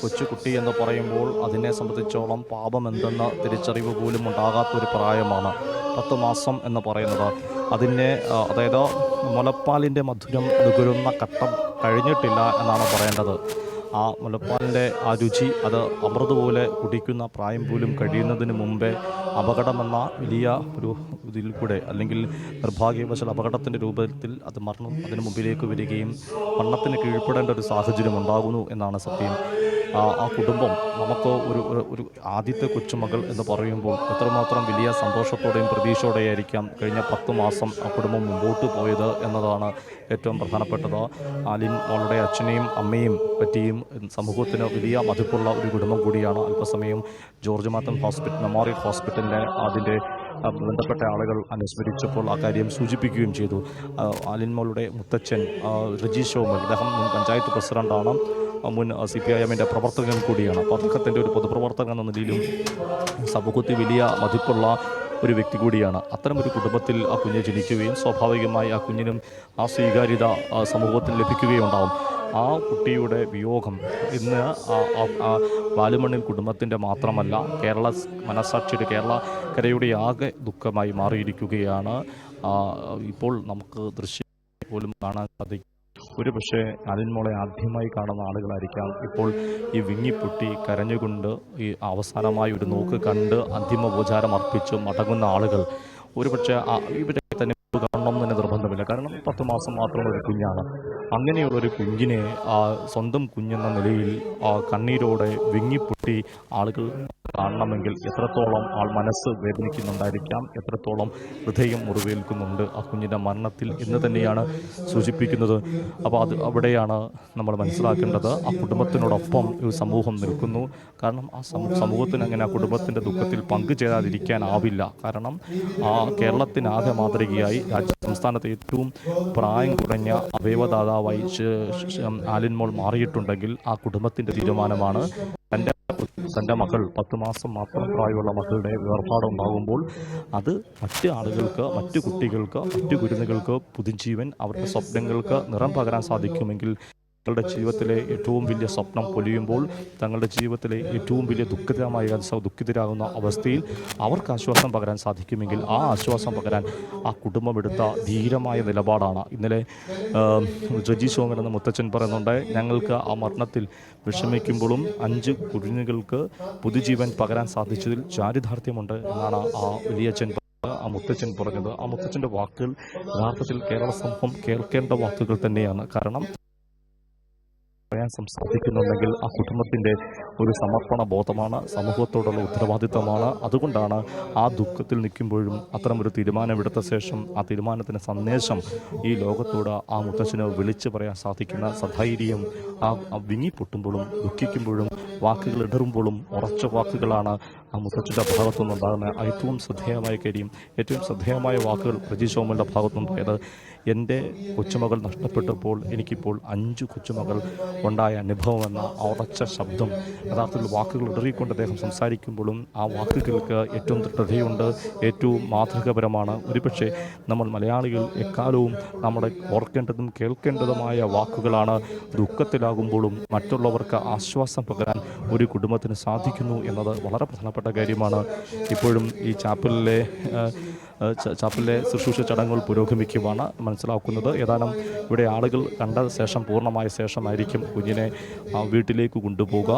കൊച്ചുകുട്ടി എന്ന് പറയുമ്പോൾ അതിനെ സംബന്ധിച്ചോളം പാപം എന്തെന്ന തിരിച്ചറിവ് പോലും ഉണ്ടാകാത്തൊരു പ്രായമാണ് 10 മാസം എന്ന് പറയുന്നത്. അതിനെ അതായത് മുലപ്പാലിൻ്റെ മധുരം നുകരുന്ന ഘട്ടം കഴിഞ്ഞിട്ടില്ല എന്നാണ് പറയേണ്ടത്. ആ മുലപ്പാലിൻ്റെ ആ രുചി അത് അമൃത് പോലെ കുടിക്കുന്ന പ്രായം പോലും കഴിയുന്നതിന് മുമ്പേ അപകടമെന്ന വലിയ ഒരു ഇതിൽ കൂടെ, അല്ലെങ്കിൽ നിർഭാഗ്യവശാൽ അപകടത്തിൻ്റെ രൂപത്തിൽ അത് മരണം അതിന് മുമ്പിലേക്ക് വരികയും മരണത്തിന് കീഴ്പ്പെടേണ്ട ഒരു സാഹചര്യം ഉണ്ടാകുന്നു എന്നാണ് സത്യം. ആ കുടുംബം നമുക്ക് ഒരു ആദ്യത്തെ കൊച്ചുമകൾ എന്ന് പറയുമ്പോൾ എത്രമാത്രം വലിയ സന്തോഷത്തോടെയും പ്രതീക്ഷയോടെയായിരിക്കാം കഴിഞ്ഞ 10 മാസം ആ കുടുംബം മുമ്പോട്ട് പോയത് എന്നതാണ് ഏറ്റവും പ്രധാനപ്പെട്ടത്. ആലിൻ മോളുടെ അച്ഛനെയും അമ്മയും പറ്റിയും സമൂഹത്തിന് വലിയ മതിപ്പുള്ള ഒരു കുടുംബം കൂടിയാണ്. അല്പസമയം ജോർജ് മാത്തൻ മെമ്മോറിയൽ ഹോസ്പിറ്റലിനെ അതിൻ്റെ ബന്ധപ്പെട്ട ആളുകൾ അനുസ്മരിച്ചപ്പോൾ ആ കാര്യം സൂചിപ്പിക്കുകയും ചെയ്തു. ആലിൻ മോളുടെ മുത്തച്ഛൻ റജി ഷോമൽ, അദ്ദേഹം മുൻ പഞ്ചായത്ത് പ്രസിഡൻ്റാണ്, മുൻ CPIM-ൻ്റെ പ്രവർത്തകൻ കൂടിയാണ്. അപ്പോൾ അദ്ദേഹത്തിൻ്റെ ഒരു പൊതുപ്രവർത്തകൻ എന്ന നിലയിലും സമൂഹത്തിൽ വലിയ മതിപ്പുള്ള ഒരു വ്യക്തി കൂടിയാണ്. അത്തരമൊരു കുടുംബത്തിൽ ആ കുഞ്ഞ് ജനിക്കുകയും സ്വാഭാവികമായി ആ കുഞ്ഞിനും ആ സ്വീകാര്യത സമൂഹത്തിൽ ലഭിക്കുകയുണ്ടാവും. ആ കുട്ടിയുടെ വിയോഗം ഇന്ന് വാലുമണ്ണിൽ കുടുംബത്തിൻ്റെ മാത്രമല്ല, കേരള മനസാക്ഷിയുടെ, കേരളക്കരയുടെ ആകെ ദുഃഖമായി മാറിയിരിക്കുകയാണ്. ഇപ്പോൾ നമുക്ക് ദൃശ്യം പോലും കാണാൻ സാധിക്കും. ഒരു പക്ഷേ ആലിൻ മോളെ ആദ്യമായി കാണുന്ന ആളുകളായിരിക്കാം ഇപ്പോൾ ഈ വിങ്ങിപ്പൊട്ടി കരഞ്ഞുകൊണ്ട് ഈ അവസാനമായി ഒരു നോക്ക് കണ്ട് അന്തിമോപചാരം അർപ്പിച്ച് മടങ്ങുന്ന ആളുകൾ. ഒരുപക്ഷെ ഇവരെ തന്നെ കാണണം എന്ന് നിർബന്ധമില്ല, കാരണം 10 മാസം മാത്രമുള്ള ഒരു കുഞ്ഞാണ്. അങ്ങനെയുള്ളൊരു കുഞ്ഞിനെ സ്വന്തം കുഞ്ഞെന്ന നിലയിൽ കണ്ണീരോടെ വിങ്ങിപ്പൊട്ടി ആളുകൾ കാണണമെങ്കിൽ എത്രത്തോളം മനസ്സ് വേദനിക്കുന്നുണ്ടായിരിക്കാം, എത്രത്തോളം ഹൃദയം മുറിവേൽക്കുന്നുണ്ട് ആ കുഞ്ഞിൻ്റെ മരണത്തിൽ എന്ന് തന്നെയാണ് സൂചിപ്പിക്കുന്നത്. അപ്പോൾ അവിടെയാണ് നമ്മൾ മനസ്സിലാക്കേണ്ടത്. ആ കുടുംബത്തിനോടൊപ്പം ഒരു സമൂഹം നിൽക്കുന്നു. കാരണം ആ സമൂഹത്തിന് അങ്ങനെ ആ കുടുംബത്തിൻ്റെ ദുഃഖത്തിൽ പങ്കുചേരാതിരിക്കാനാവില്ല. കാരണം കേരളത്തിനാകെ മാതൃകയായി സംസ്ഥാനത്തെ ഏറ്റവും പ്രായം കുറഞ്ഞ അവയവദാതാവായി ആലിൻ മോൾ മാറിയിട്ടുണ്ടെങ്കിൽ ആ കുടുംബത്തിൻ്റെ തീരുമാനമാണ്. തൻ്റെ മകൾ 10 മാസം മാത്രം പ്രായമുള്ള മക്കളുടെ വേർപാടുണ്ടാകുമ്പോൾ അത് മറ്റ് ആളുകൾക്ക്, മറ്റു കുട്ടികൾക്ക്, മറ്റു കുരുന്നുകൾക്ക് പുതുജീവൻ, അവരുടെ സ്വപ്നങ്ങൾക്ക് നിറം പകരാൻ സാധിക്കുമെങ്കിൽ തങ്ങളുടെ ജീവിതത്തിലെ ഏറ്റവും വലിയ സ്വപ്നം പൊലിയുമ്പോൾ, തങ്ങളുടെ ജീവിതത്തിലെ ഏറ്റവും വലിയ ദുഃഖിതരാകുന്ന അവസ്ഥയിൽ അവർക്ക് ആശ്വാസം പകരാൻ സാധിക്കുമെങ്കിൽ ആ ആശ്വാസം പകരാൻ ആ കുടുംബം എടുത്ത ധീരമായ നിലപാടാണ്. ഇന്നലെ റജി ഷോമൻ എന്ന മുത്തച്ഛൻ പറയുന്നുണ്ട്, ഞങ്ങൾക്ക് ആ മരണത്തിൽ വിഷമിക്കുമ്പോഴും 5 കുഞ്ഞുങ്ങൾക്ക് പുതുജീവൻ പകരാൻ സാധിച്ചതിൽ ചാരിതാർത്ഥ്യമുണ്ട് എന്നാണ് ആ വലിയച്ഛൻ, ആ മുത്തച്ഛൻ പറഞ്ഞത്. ആ മുത്തച്ഛൻ്റെ വാക്കുകൾ യഥാർത്ഥത്തിൽ കേരള സമൂഹം കേൾക്കേണ്ട വാക്കുകൾ തന്നെയാണ്. കാരണം പറയാൻ സാധിക്കുന്നുണ്ടെങ്കിൽ ആ കുടുംബത്തിൻ്റെ ഒരു സമർപ്പണ ബോധമാണ്, സമൂഹത്തോടുള്ള ഉത്തരവാദിത്തമാണ്. അതുകൊണ്ടാണ് ആ ദുഃഖത്തിൽ നിൽക്കുമ്പോഴും അത്തരമൊരു തീരുമാനമെടുത്ത ശേഷം ആ തീരുമാനത്തിൻ്റെ സന്ദേശം ഈ ലോകത്തോട് ആ മുത്തച്ഛന് വിളിച്ചു പറയാൻ സാധിക്കുന്ന സധൈര്യം, ആ വിങ്ങിപ്പൊട്ടുമ്പോഴും ദുഃഖിക്കുമ്പോഴും വാക്കുകൾ ഇടറുമ്പോഴും ഉറച്ച വാക്കുകളാണ് ആ മുത്തച്ഛൻ്റെ ഭാഗത്തുനിന്നുണ്ടാകുന്ന ഏറ്റവും ശ്രദ്ധേയമായ കാര്യം. ഏറ്റവും ശ്രദ്ധേയമായ വാക്കുകൾ റജി ഷോമലിൻ്റെ ഭാഗത്തുനിന്നുണ്ടായത്, എൻ്റെ കൊച്ചുമകൾ നഷ്ടപ്പെട്ടപ്പോൾ എനിക്കിപ്പോൾ 5 കൊച്ചുമകൾ ഉണ്ടായ അനുഭവമെന്ന ആ ഉറച്ച ശബ്ദം, യഥാർത്ഥത്തിൽ വാക്കുകൾ ഇടറിക്കൊണ്ട് അദ്ദേഹം സംസാരിക്കുമ്പോഴും ആ വാക്കുകൾക്ക് ഏറ്റവും ദൃഢതയുണ്ട്, ഏറ്റവും മാതൃകപരമാണ്. ഒരുപക്ഷെ നമ്മൾ മലയാളികൾ എക്കാലവും നമ്മുടെ ഓർക്കേണ്ടതും കേൾക്കേണ്ടതുമായ വാക്കുകളാണ്. ദുഃഖത്തിലാകുമ്പോഴും മറ്റുള്ളവർക്ക് ആശ്വാസം പകരാൻ ഒരു കുടുംബത്തിന് സാധിക്കുന്നു എന്നത് വളരെ പ്രധാനപ്പെട്ട കാര്യമാണ്. ഇപ്പോഴും ഈ ചാപ്പലിലെ ശുശ്രൂഷ ചടങ്ങുകൾ പുരോഗമിക്കുവാണ് മനസ്സിലാക്കുന്നത്. ഏതാനും ഇവിടെ ആളുകൾ കണ്ട ശേഷം, പൂർണ്ണമായ ശേഷമായിരിക്കും കുഞ്ഞിനെ വീട്ടിലേക്ക് കൊണ്ടുപോവുക.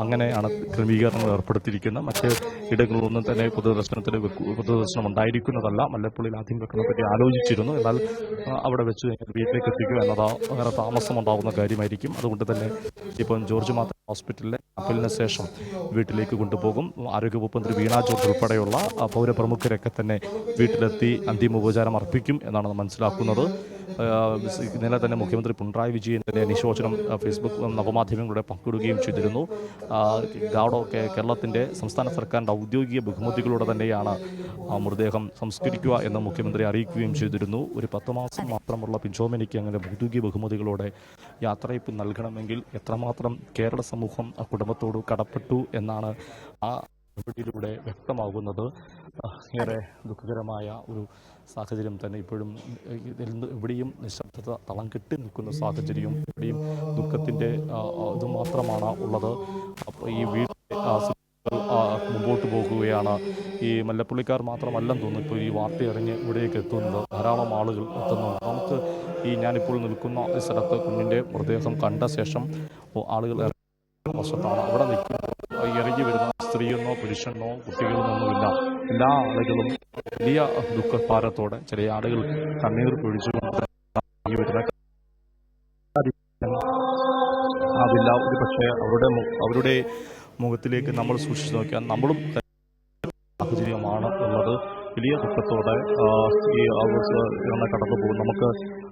അങ്ങനെയാണ് ക്രമീകരണങ്ങൾ ഏർപ്പെടുത്തിയിരിക്കുന്നത്. മറ്റ് ഇടങ്ങളിലൊന്നും തന്നെ പൊതുദർശനം ഉണ്ടായിരിക്കുന്നതല്ല. മല്ലപ്പള്ളിയിൽ ആദ്യം വെക്കുന്നതിനെ പറ്റി ആലോചിച്ചിരുന്നു. എന്നാൽ അവിടെ വെച്ച് വീട്ടിലേക്ക് എത്തിക്കുക എന്നത് വേറെ താമസമുണ്ടാകുന്ന കാര്യമായിരിക്കും. അതുകൊണ്ട് തന്നെ ഇപ്പം ജോർജ് മാത്തൻ ഹോസ്പിറ്റലിലെ അപ്പലിന് ശേഷം വീട്ടിലേക്ക് കൊണ്ടുപോകും. ആരോഗ്യവകുപ്പ് മന്ത്രി വീണ ജോർജ് ഉൾപ്പെടെയുള്ള പൗരപ്രമുഖരൊക്കെ തന്നെ വീട്ടിലെത്തി അന്തിമോപചാരം അർപ്പിക്കും എന്നാണ് മനസ്സിലാക്കുന്നത്. ഇന്നലെ തന്നെ മുഖ്യമന്ത്രി പിണറായി വിജയൻ തന്നെ അനുശോചനം ഫേസ്ബുക്ക് നവമാധ്യമങ്ങളുടെ പങ്കിടുകയും ചെയ്തിരുന്നു. കേരളത്തിൻ്റെ സംസ്ഥാന സർക്കാരിൻ്റെ ഔദ്യോഗിക ബഹുമതികളോടെ തന്നെയാണ് മൃതദേഹം സംസ്കരിക്കുക എന്ന് മുഖ്യമന്ത്രി അറിയിക്കുകയും ചെയ്തിരുന്നു. ഒരു 10 മാസം മാത്രമുള്ള പിഞ്ചോമനിക്ക് അങ്ങനെ ഔദ്യോഗിക ബഹുമതികളോടെ യാത്രയപ്പ് നൽകണമെങ്കിൽ എത്രമാത്രം കേരള സമൂഹം ആ കുടുംബത്തോട് കടപ്പെട്ടു എന്നാണ് ആ നടപടിയിലൂടെ വ്യക്തമാകുന്നത് ഏറെ ദുഃഖകരമായ ഒരു സാഹചര്യം തന്നെ ഇപ്പോഴും എവിടെയും നിശബ്ദത തളം കെട്ടി നിൽക്കുന്ന സാഹചര്യവും എവിടെയും ദുഃഖത്തിൻ്റെ ഇത് മാത്രമാണ് ഉള്ളത്. അപ്പോൾ ഈ വീട്ടിൽ മുമ്പോട്ട് പോകുകയാണ്. ഈ മല്ലപ്പള്ളിക്കാർ മാത്രമല്ലെന്ന് തോന്നുന്നു ഇപ്പോൾ ഈ വാർത്ത അറിഞ്ഞ് ഇവിടേക്ക് എത്തുന്നത്. ധാരാളം ആളുകൾ എത്തുന്നുണ്ട്. നമുക്ക് ഞാനിപ്പോൾ നിൽക്കുന്ന ഈ സ്ഥലത്ത് കുഞ്ഞിൻ്റെ മൃതദേഹം കണ്ട ശേഷം ആളുകൾ വശത്താണ് അവിടെ നിൽക്കുന്നത്. ഇറങ്ങി വരുന്ന സ്ത്രീയെന്നോ പുരുഷനോ കുട്ടികളെന്നൊന്നുമില്ല. എല്ലാ ആളുകളും വലിയ ദുഃഖഭാരത്തോടെ, ചില ആളുകൾ കണ്ണീർ പൊഴിച്ചുകൊണ്ട് ആവില്ല. ഒരു പക്ഷേ അവരുടെ മുഖത്തിലേക്ക് നമ്മൾ സൂക്ഷിച്ചു നോക്കിയാൽ നമ്മളും സാഹചര്യമാണ് ഉള്ളത്. വലിയ ദുഃഖത്തോടെ കടന്നു പോകും. നമുക്ക്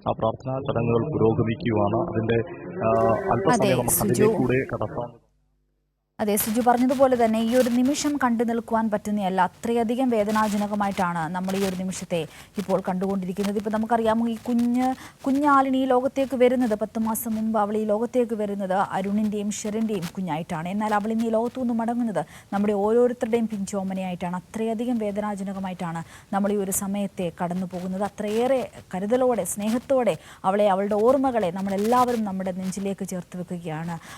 ആ പ്രാർത്ഥനാ ചടങ്ങുകൾ പുരോഗമിക്കുകയാണ്. അതിൻ്റെ അല്പസമയം നമുക്ക് അതിലേക്കൂടെ കടത്താം. അതെ, സിജു പറഞ്ഞതുപോലെ തന്നെ ഈ ഒരു നിമിഷം കണ്ടു നിൽക്കുവാൻ പറ്റുന്നതല്ല. അത്രയധികം വേദനാജനകമായിട്ടാണ് നമ്മൾ ഈ ഒരു നിമിഷത്തെ ഇപ്പോൾ കണ്ടുകൊണ്ടിരിക്കുന്നത്. ഇപ്പോൾ നമുക്കറിയാം, ഈ കുഞ്ഞാളിന് ഈ ലോകത്തേക്ക് വരുന്നത് 10 മാസം മുമ്പ് അവൾ ഈ ലോകത്തേക്ക് വരുന്നത് അരുണിൻ്റെയും ഷെറിൻ്റെയും കുഞ്ഞായിട്ടാണ്. എന്നാൽ അവൾ ഇന്ന് ഈ ലോകത്തു നിന്ന് മടങ്ങുന്നത് നമ്മുടെ ഓരോരുത്തരുടെയും പിഞ്ചോമനയായിട്ടാണ്. അത്രയധികം വേദനാജനകമായിട്ടാണ് നമ്മൾ ഈ ഒരു സമയത്തെ കടന്നു പോകുന്നത്. അത്രയേറെ കരുതലോടെ, സ്നേഹത്തോടെ അവളുടെ ഓർമ്മകളെ നമ്മളെല്ലാവരും നമ്മുടെ നെഞ്ചിലേക്ക് ചേർത്ത് വെക്കുകയാണ്.